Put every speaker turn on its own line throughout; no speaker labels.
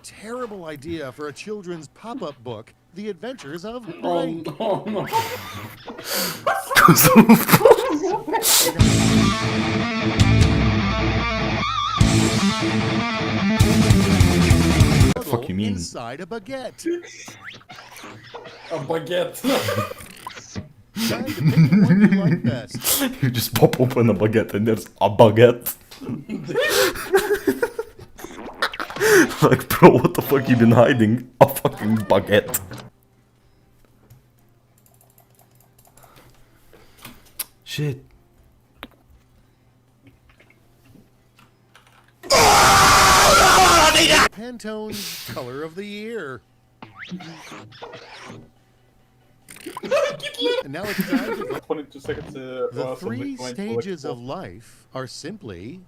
terrible idea for a children's pop-up book, The Adventures of
Oh,
Blank.
oh no.
What the fuck you mean?
Inside a baguette.
A baguette.
Try to pick the one you like best.
You just pop open a baguette and there's a baguette. Like, bro, what the fuck you been hiding? A fucking baguette. Shit.
Pantone's color of the year. And now it's time to
22 seconds.
The three stages of life are simply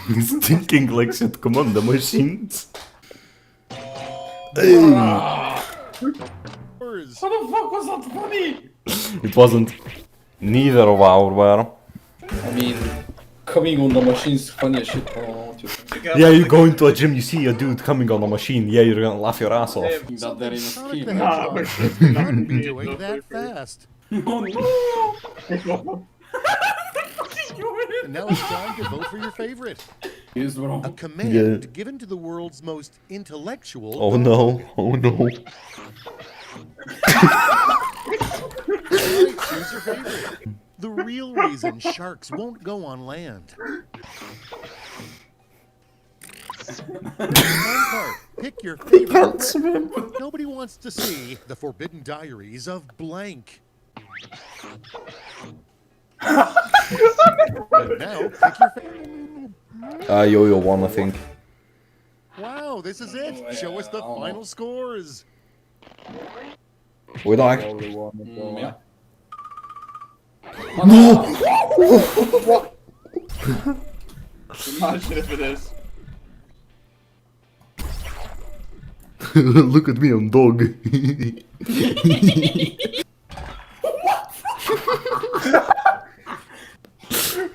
He's thinking like shit, command the machines.
words.
How the fuck was that funny?
It wasn't. Neither of our were.
I mean, coming on the machine's funny as shit. Oh,
Yeah, you go into a gym, you see a dude coming on a machine, yeah, you're gonna laugh your ass off.
that there in a
Sonic the
scheme.
Hedgehog should not be doing that fast.
Oh no!
And now it's time to vote for your favorite.
Here's
A
wrong.
command given to the world's most intellectual.
Oh no, oh no.
Alright, choose your favorite. The real reason sharks won't go on land. Fun part, pick your favorite. Nobody wants to see the forbidden diaries of blank. And now, pick your favorite.
Yo-yo won, I think.
Wow, this is it. Show us the final scores.
Wait, like.
Yeah.
Imagine if it is.
Look at me, I'm dog.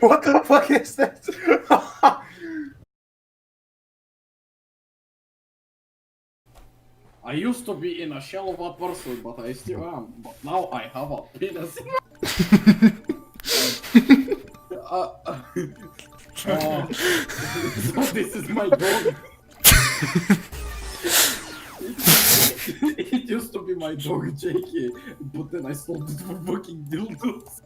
What the fuck is this?
I used to be in a shell of a person, but I still am. But now I have a penis. So this is my dog. It used to be my dog, JK, but then I sold it for fucking dildos.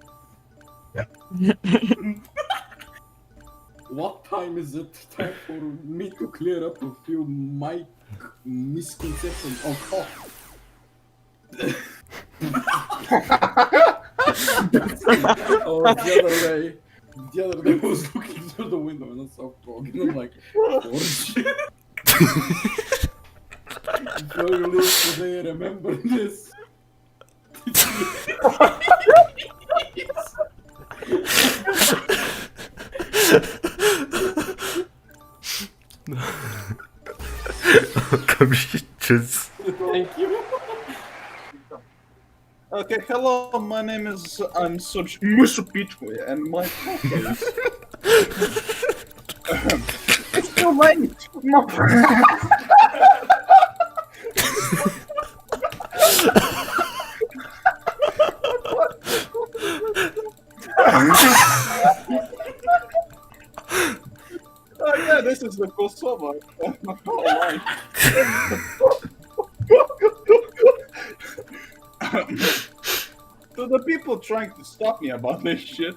What time is it? Time for me to clear up a few misconceptions of cough. Oh, the other day I was looking through the window and I saw a frog and I'm like, oh shit. If you live today, remember this.
Come shitches.
Thank you.
Okay, hello, my name is Such Musupitwe, and my talk is. It's too late! No. Oh yeah, this is the Kosovo. Alright. To the people trying to stop me about this shit,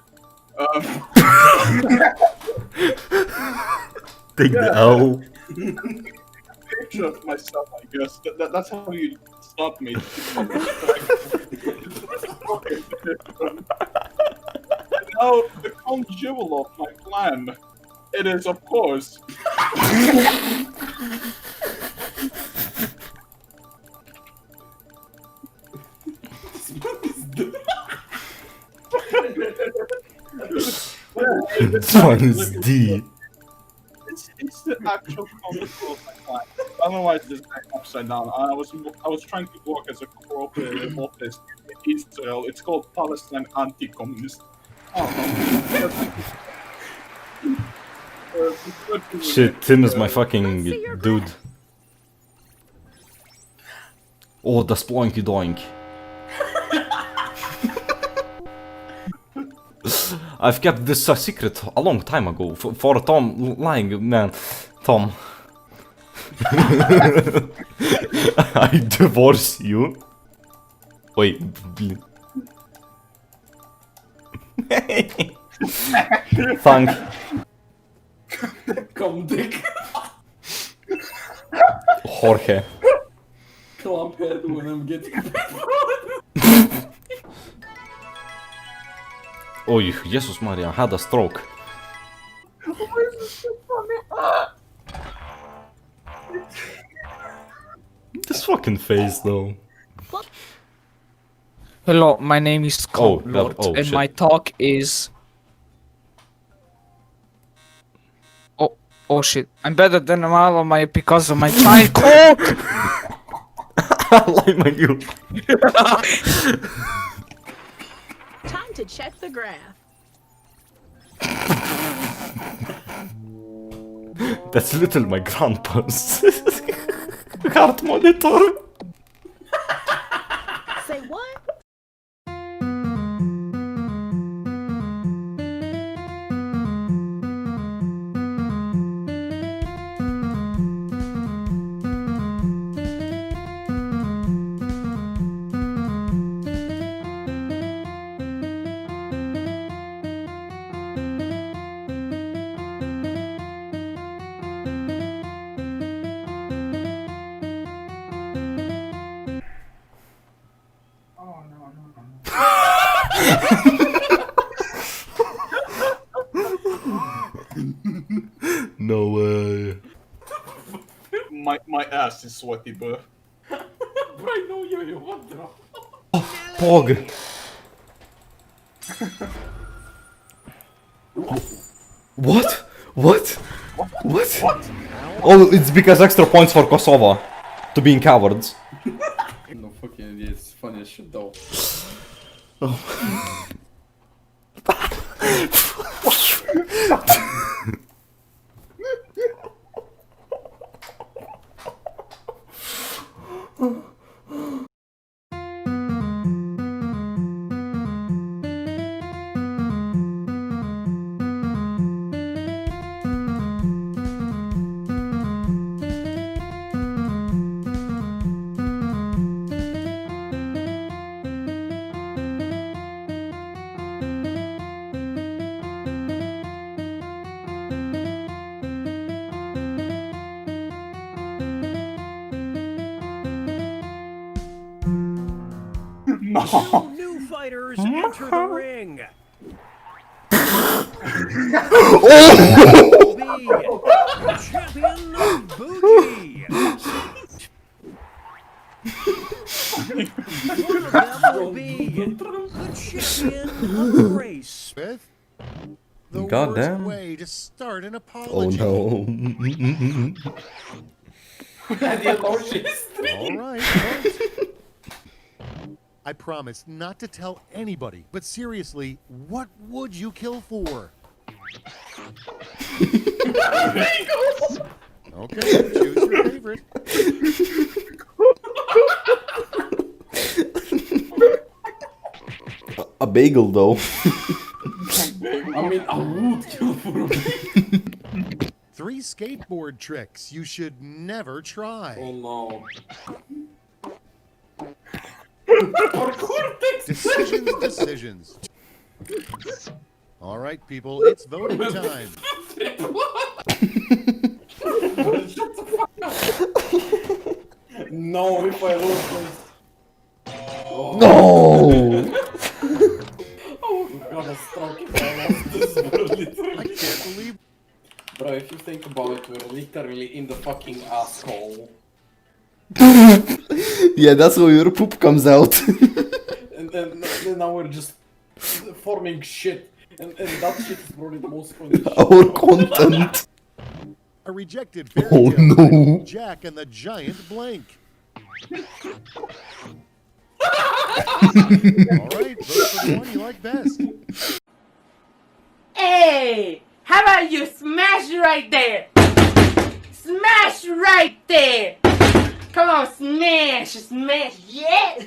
Take the L.
picture of myself, I guess. That's how you stop me. Now, the crown jewel of my plan, it is, of course,
This one is D.
it's the actual crown jewel of my plan. Otherwise, this back upside down. I was trying to work as a corporate office in Israel. It's called Palestine Anti-Communist. Oh,
Shit, Tim is my fucking dude. Oh, the sploinky doink. I've kept this a secret a long time ago for Tom lying, man. Tom. I divorce you. Wait. Thank.
Come dick.
Jorge.
Clump head when I'm getting
Oh, Jesus Maria, I had a stroke. This fucking face though.
Hello, my name is Scott Lord,
oh,
and
shit.
my talk is... Oh shit, I'm better than all of my because of my giant cock!
I like my new.
Time to check the graph.
That's little my grandpa's heart monitor.
Say what?
No way.
My ass is sweaty, bro.
Bro, no, yo, what the?
Pog. What? What? What? Oh, it's because extra points for Kosovo to being cowards.
No fucking idiot, it's funny as shit though.
No.
New fighters enter the ring. The champion of Boogie. One of them will be the champion of the race.
Smith? The
Goddamn.
worst way to start an
Oh
apology.
no.
All right, folks. I promise not to tell anybody, but seriously, what would you kill for? Okay, choose your favorite.
A bagel though.
I mean, I would kill for a bagel.
3 skateboard tricks you should never try.
Oh no.
Decisions. All right, people, it's voting time.
No, if I lose this. Oh.
No.
Oh god, a stroke if I lost this, bro,
I
literally.
can't believe.
Bro, if you think about it, we're literally in the fucking asshole.
Yeah, that's where your poop comes out.
And then now we're just forming shit. And that shit is probably the most funny shit.
Our content.
A rejected fairy
Oh,
tale
no.
titled Jack and the Giant Blank. All right, vote for the one you like best.
Hey, How about you smash right there? Smash right there! Come on, smash, smash, yeah!